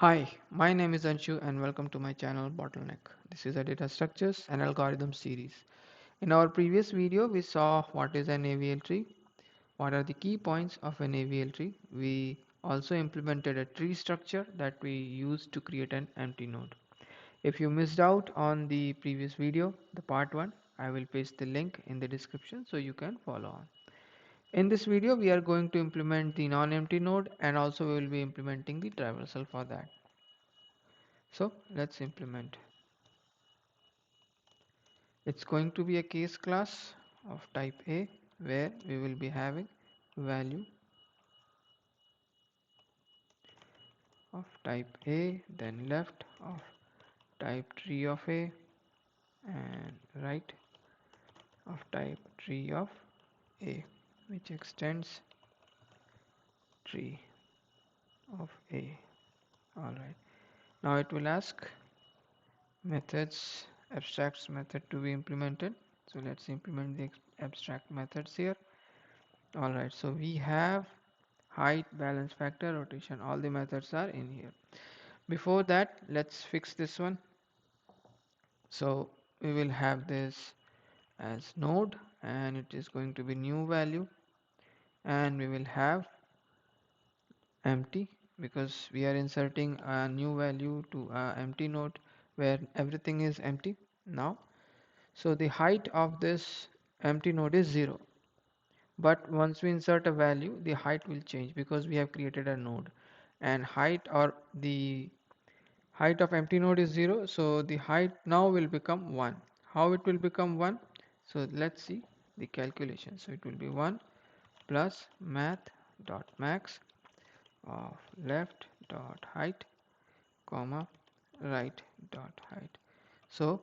Hi, my name is Anshu and welcome to my channel Bottleneck. This is a data structures and algorithm series. In our previous video, we saw what is an AVL tree, what are the key points of an AVL tree. We also implemented a tree structure that we used to create an empty node. If you missed out on the previous video, the part 1, I will paste the link in the description so you can follow on. In this video, we are going to implement the non-empty node and also we will be implementing the traversal for that. So let's implement. It's going to be a case class of type A where we will be having value of type A, then left of type tree of A, and right of type tree of A, which extends tree of A. Alright, now it will ask methods, abstracts method to be implemented. So let's implement the abstract methods here. Alright, so we have height, balance factor, rotation, all the methods are in here. Before that, let's fix this one. So we will have this as node and it is going to be new value, and we will have empty because we are inserting a new value to a empty node where everything is empty now. So the height of this empty node is 0, but once we insert a value the height will change because we have created a node, and height or the height of empty node is 0, so the height now will become 1. How it will become 1? So let's see the calculation. So it will be 1 plus math dot max of left dot height comma right dot height. So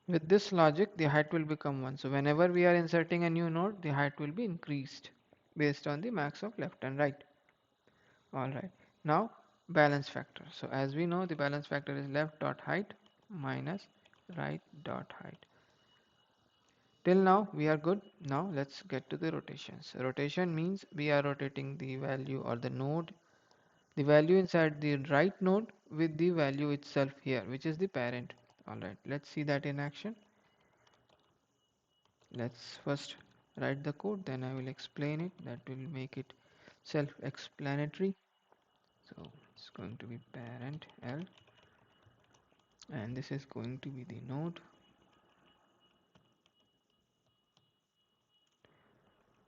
with this logic the height will become 1. So whenever we are inserting a new node, the height will be increased based on the max of left and right. Alright, now balance factor. So as we know, the balance factor is left dot height minus right dot height. Till now we are good. Now let's get to the rotations. Rotation means we are rotating the value or the node, the value inside the right node with the value itself here, which is the parent. Alright, let's see that in action. Let's first write the code, then I will explain it. That will make it self-explanatory. So it's going to be parent L, and this is going to be the node.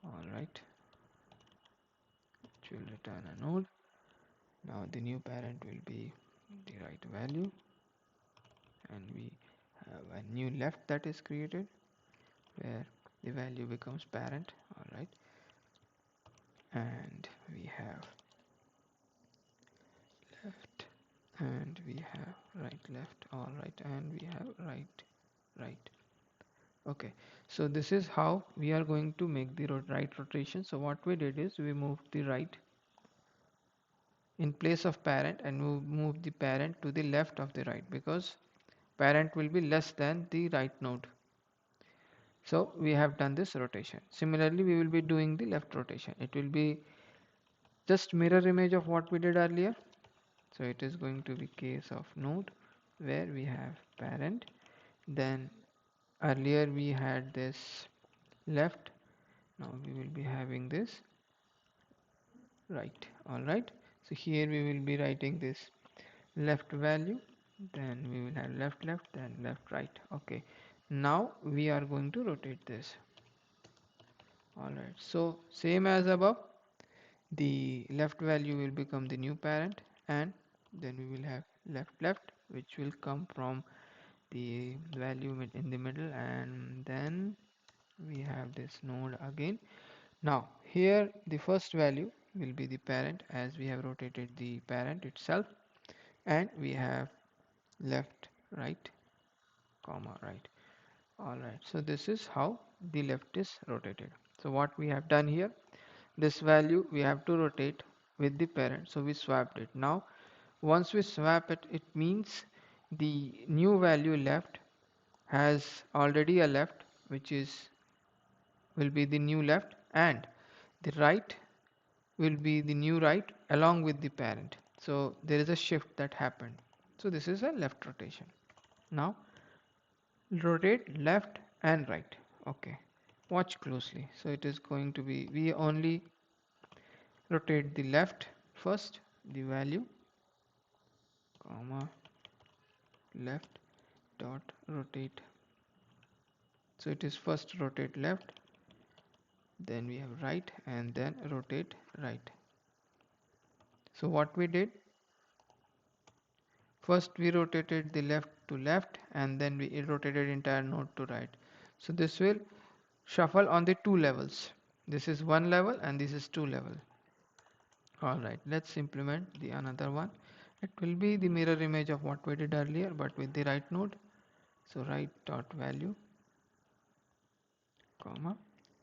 Alright, it will return a node. Now the new parent will be the right value, and we have a new left that is created where the value becomes parent. Alright, and we have left, and we have right left. Alright, and we have right right. Okay, so this is how we are going to make the right rotation. So what we did is we moved the right in place of parent and move the parent to the left of the right because parent will be less than the right node. So we have done this rotation. Similarly, we will be doing the left rotation. It will be just mirror image of what we did earlier. So it is going to be case of node where we have parent, then earlier we had this left, now we will be having this right. Alright, so here we will be writing this left value, then we will have left left, then left right. Okay, now we are going to rotate this. Alright, so same as above, the left value will become the new parent, and then we will have left left, which will come from the value in the middle, and then we have this node again. Now here the first value will be the parent as we have rotated the parent itself, and we have left right comma right. Alright, so this is how the left is rotated. So what we have done here, this value we have to rotate with the parent, so we swapped it. Now once we swap it, it means the new value left has already a left, which is will be the new left, and the right will be the new right along with the parent. So there is a shift that happened. So this is a left rotation. Now rotate left and right. Okay, watch closely. So it is going to be, we only rotate the left first, the value, comma, left dot rotate. So it is first rotate left, then we have right, and then rotate right. So what we did, first we rotated the left to left, and then we rotated entire node to right. So this will shuffle on the two levels. This is one level and this is two level. Alright, let's implement the another one. It will be the mirror image of what we did earlier, but with the right node. So right dot value, comma,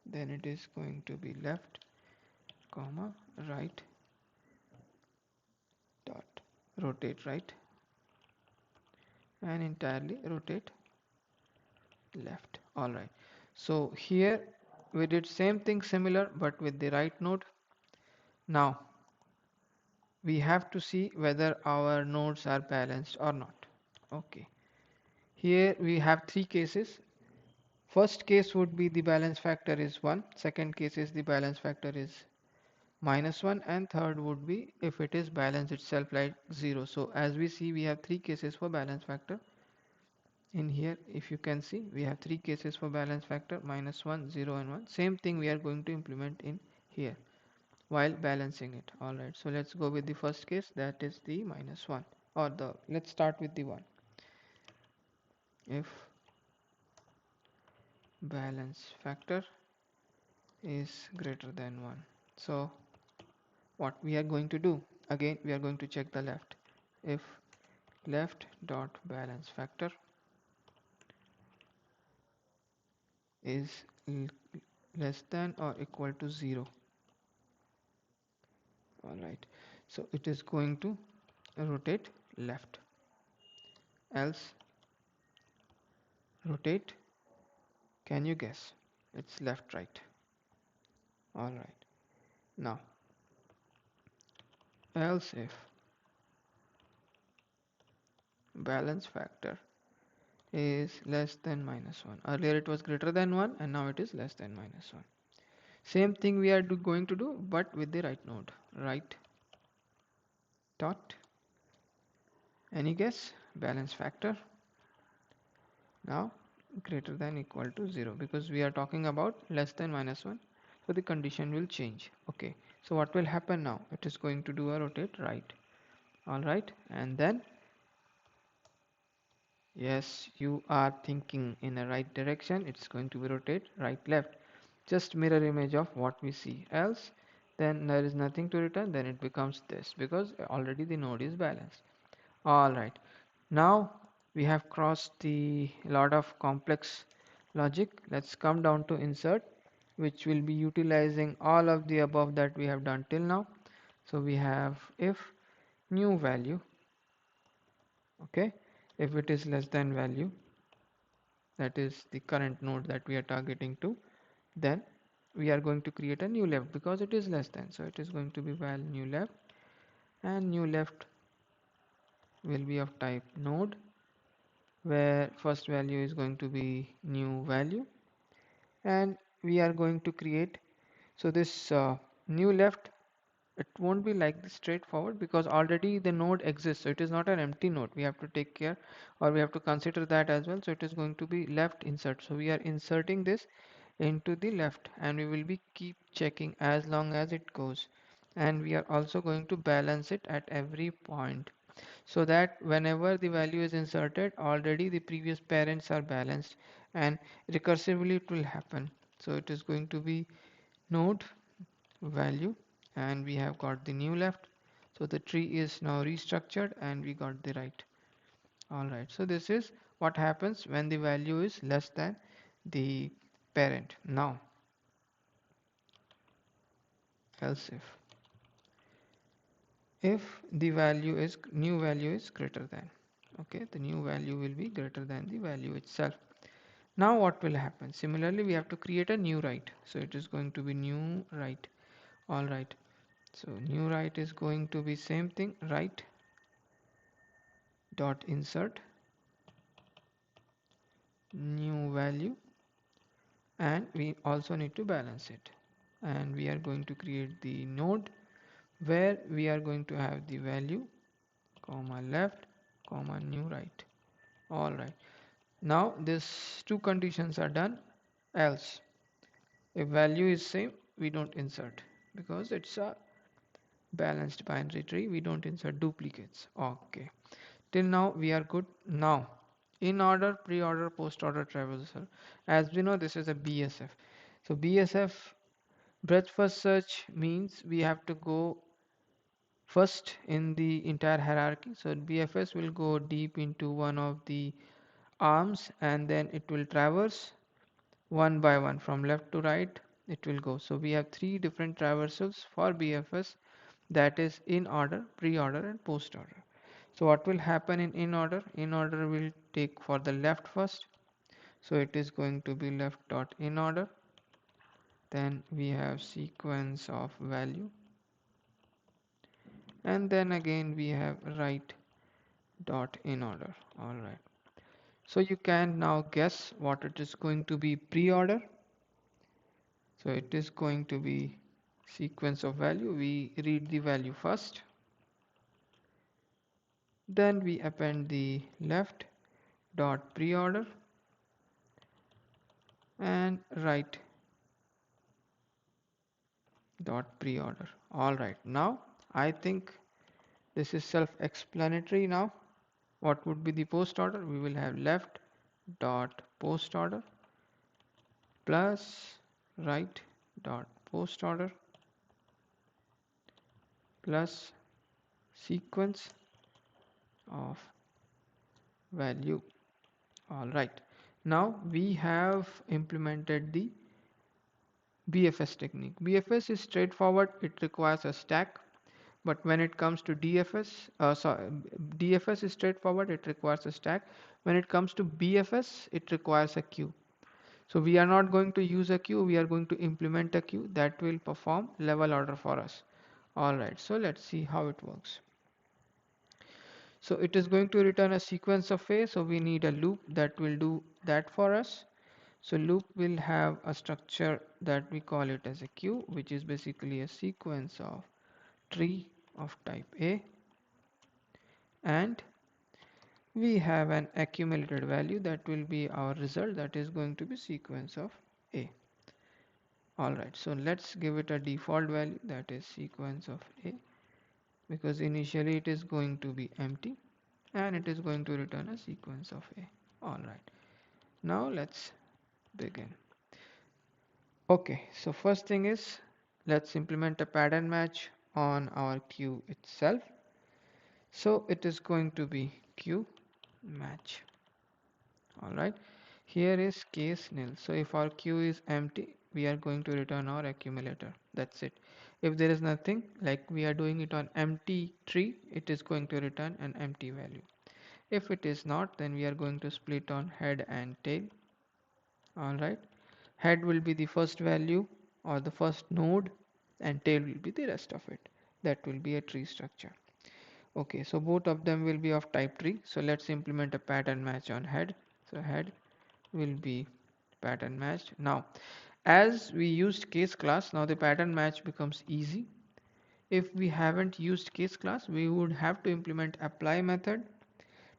then it is going to be left, comma, right dot rotate right, and entirely rotate left. Alright, so here we did same thing similar but with the right node. Now we have to see whether our nodes are balanced or not. Okay, here we have three cases. First case would be the balance factor is 1, second case is the balance factor is -1, and third would be if it is balance itself like 0. So as we see, we have three cases for balance factor. In here, if you can see, we have three cases for balance factor, -1, 0 and 1. Same thing we are going to implement in here while balancing it. Alright, so let's go with the first case, that is the -1, or the, let's start with the 1. If balance factor is greater than 1. So what we are going to do, again we are going to check the left. If left dot balance factor is less than or equal to 0. Alright, so it is going to rotate left, else rotate, can you guess? It's left, right. Alright, now else if balance factor is less than -1. Earlier it was greater than 1 and now it is less than -1. Same thing we are going to do but with the right node. Right dot, any guess? Balance factor now greater than equal to 0, because we are talking about less than -1, so the condition will change. Okay, so what will happen now? It is going to do a rotate right. Alright, and then yes, you are thinking in a right direction. It's going to be rotate right left, just mirror image of what we see. Else then there is nothing to return, then it becomes this, because already the node is balanced. Alright, now we have crossed the lot of complex logic. Let's come down to insert, which will be utilizing all of the above that we have done till now. So we have if new value, okay, if it is less than value, that is the current node that we are targeting to, then we are going to create a new left because it is less than. So it is going to be val new left, and new left will be of type node, where first value is going to be new value, and we are going to create, so this new left, it won't be like this straightforward because already the node exists, so it is not an empty node. We have to take care, or we have to consider that as well. So it is going to be left insert, so we are inserting this into the left and we will be keep checking as long as it goes, and we are also going to balance it at every point, so that whenever the value is inserted, already the previous parents are balanced and recursively it will happen. So it is going to be node value, and we have got the new left, so the tree is now restructured and we got the right. Alright, so this is what happens when the value is less than the parent. Now else if the value is new value is greater than, okay, the new value will be greater than the value itself. Now what will happen? Similarly, we have to create a new right, so it is going to be new right. All right, So new write is going to be same thing, write dot insert new value, and we also need to balance it, and we are going to create the node where we are going to have the value comma left comma new write. All right, now these two conditions are done, else if value is same we don't insert because it's a balanced binary tree, we don't insert duplicates. Okay, till now we are good. Now in order, pre-order, post-order traversal, as we know this is a BSF. So BSF, breadth first search, means we have to go first in the entire hierarchy. So BFS will go deep into one of the arms and then it will traverse one by one from left to right it will go. So we have three different traversals for BFS, that is in order, pre-order and post-order. So what will happen in order? In order will take for the left first. So it is going to be left dot in order. Then we have sequence of value. And then again we have right dot in order. Alright. So you can now guess what it is going to be pre-order. So it is going to be sequence of value. We read the value first. Then we append the left dot pre-order and right dot pre-order. All right, now I think this is self-explanatory. Now what would be the post order? We will have left dot post order plus right dot post order plus sequence of value. All right, now we have implemented the BFS technique. BFS is straightforward, it requires a stack. But when it comes to DFS is straightforward, it requires a stack. When it comes to BFS, it requires a queue. So we are not going to use a queue, we are going to implement a queue that will perform level order for us. Alright, so let's see how it works. So it is going to return a sequence of A, so we need a loop that will do that for us. So loop will have a structure that we call it as a queue, which is basically a sequence of tree of type A, and we have an accumulated value that will be our result, that is going to be sequence of A. Alright, so let's give it a default value, that is sequence of A, because initially it is going to be empty and it is going to return a sequence of A. Alright, now let's begin. Okay, so first thing is, let's implement a pattern match on our queue itself. So it is going to be queue match. Alright, here is case nil. So if our queue is empty, we are going to return our accumulator. That's it. If there is nothing, like we are doing it on empty tree, it is going to return an empty value. If it is not, then we are going to split on head and tail. Alright, head will be the first value or the first node, and tail will be the rest of it. That will be a tree structure. Okay, so both of them will be of type tree. So let's implement a pattern match on head. So head will be pattern matched. Now as we used case class, now the pattern match becomes easy. If we haven't used case class, we would have to implement apply method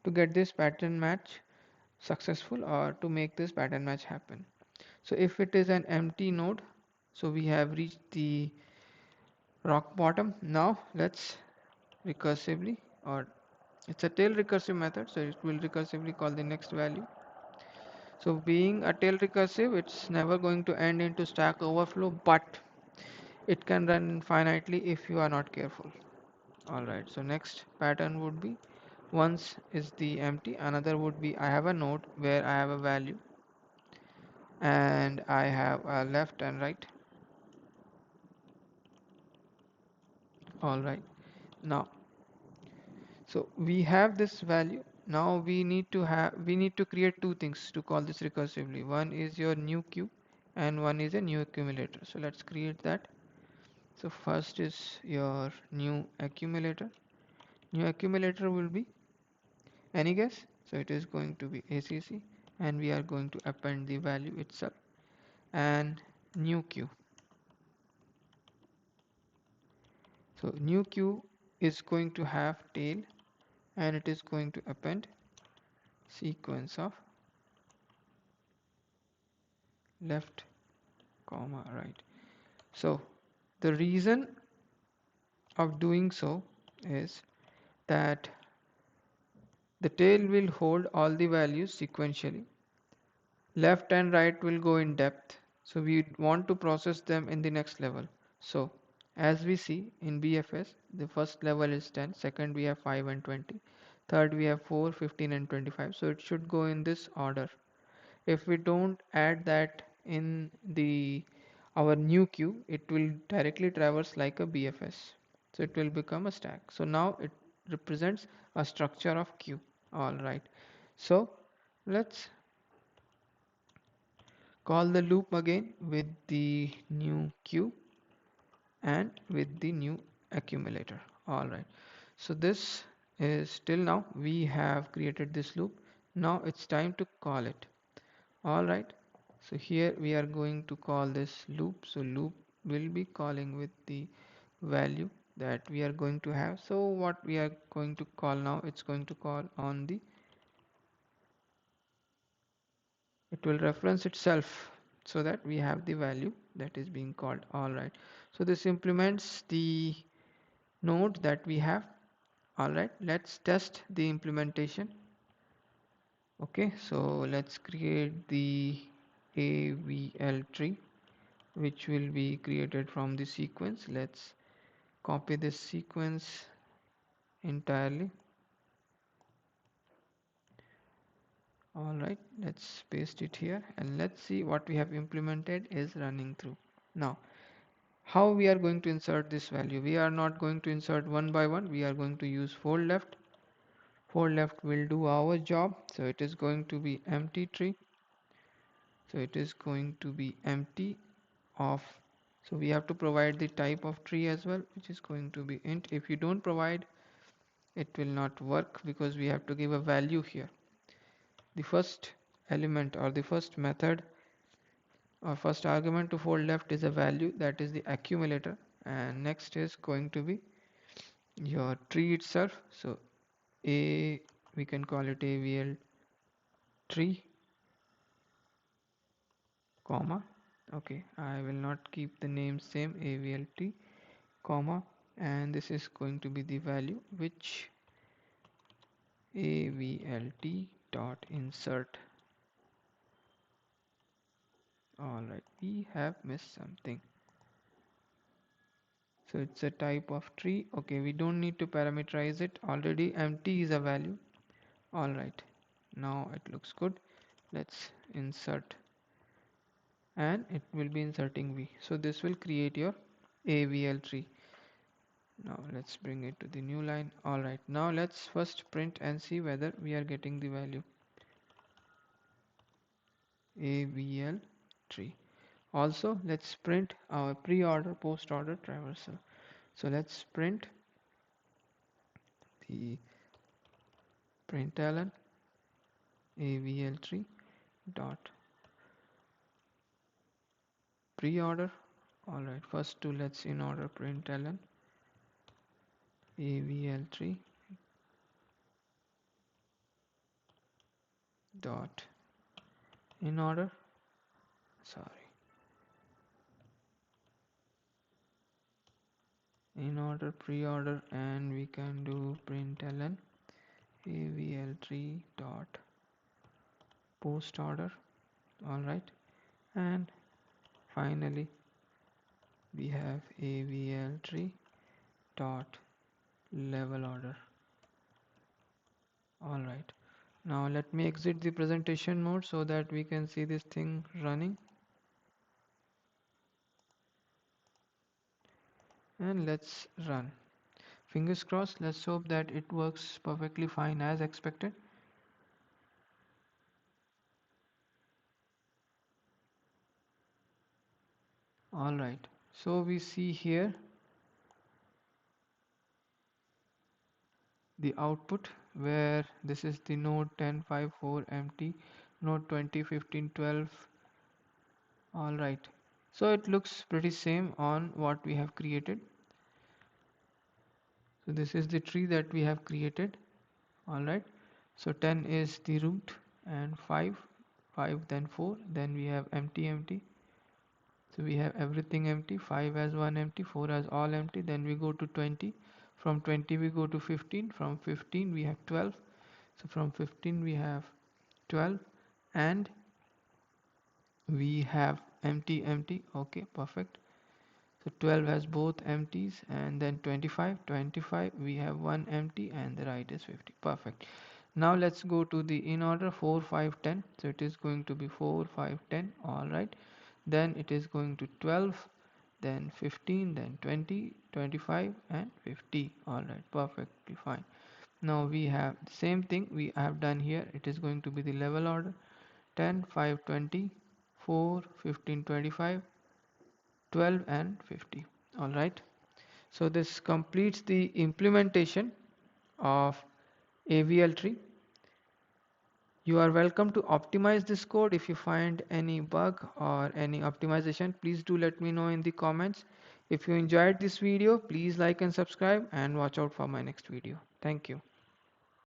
to get this pattern match successful, or to make this pattern match happen. So if it is an empty node, so we have reached the rock bottom. Now let's recursively, or it's a tail recursive method, so it will recursively call the next value. So being a tail recursive, it's never going to end into stack overflow, but it can run infinitely if you are not careful. Alright, so next pattern would be, once is the empty, another would be, I have a node where I have a value and I have a left and right. Alright, now so we have this value. Now we need to create two things to call this recursively. One is your new queue and one is a new accumulator. So let's create that. So first is your new accumulator. New accumulator will be any guess? So it is going to be ACC, and we are going to append the value itself, and new queue. So new queue is going to have tail, and it is going to append sequence of left comma right. So the reason of doing so is that the tail will hold all the values sequentially. Left and right will go in depth. So we want to process them in the next level. So as we see in BFS, the first level is 10, second we have 5 and 20, third we have 4, 15 and 25. So it should go in this order. If we don't add that in the our new queue, it will directly traverse like a BFS. So it will become a stack. So now it represents a structure of queue. All right. So let's call the loop again with the new queue and with the new accumulator. All right. So this is till now we have created this loop. Now it's time to call it. All right. So here we are going to call this loop. So loop will be calling with the value that we are going to have. So what we are going to call now, it's going to call on the, it will reference itself so that we have the value that is being called. All right. So this implements the node that we have. All right. Let's test the implementation. Okay. So let's create the AVL tree, which will be created from the sequence. Let's copy this sequence entirely. All right, let's paste it here and let's see what we have implemented is running through. Now how we are going to insert this value? We are not going to insert one by one. We are going to use fold left. Fold left will do our job. So it is going to be empty tree. So it is going to be empty of, so we have to provide the type of tree as well, which is going to be int. If you don't provide, it will not work because we have to give a value here. The first element or the first method or first argument to fold left is a value, that is the accumulator, and next is going to be your tree itself. So a, we can call it AVL tree comma, okay, I will not keep the name same, AVL tree comma, and this is going to be the value which avlt dot insert. All right, we have missed something. So it's a type of tree. Okay, we don't need to parameterize it, already empty is a value. All right, now it looks good. Let's insert, and it will be inserting v. So this will create your AVL tree. Now let's bring it to the new line. All right, now let's first print and see whether we are getting the value AVL tree. Also let's print our pre-order post-order traversal. So let's print the println AVL tree dot pre-order. All right, first to let's in order println AVL tree dot in order, sorry, in order pre-order, and we can do println AVL tree dot post order. All right, and finally we have AVL tree dot level order. All right, now let me exit the presentation mode so that we can see this thing running, and let's run. Fingers crossed. Let's hope that it works perfectly fine as expected. All right, so we see here the output, where this is the node 10 5 4 empty, node 20 15 12. All right, so it looks pretty same on what we have created. So this is the tree that we have created. All right, so 10 is the root, and 5 then 4, then we have empty empty. So we have everything empty, 5 as one empty, 4 as all empty. Then we go to 20, from 20 we go to 15, from 15 we have 12. So from 15 we have 12, and we have empty empty. Okay, perfect. So 12 has both empties, and then 25 we have one empty, and the right is 50. Perfect. Now let's go to the in order 4 5 10. So it is going to be 4 5 10. All right, then it is going to 12, then 15, then 20 25, and 50. All right, perfectly fine. Now we have the same thing we have done here. It is going to be the level order: 10 5 20, 4 15 25, 12, and 50. All right, so this completes the implementation of AVL tree. You are welcome to optimize this code. If you find any bug or any optimization, please do let me know in the comments. If you enjoyed this video, please like and subscribe, and watch out for my next video. Thank you.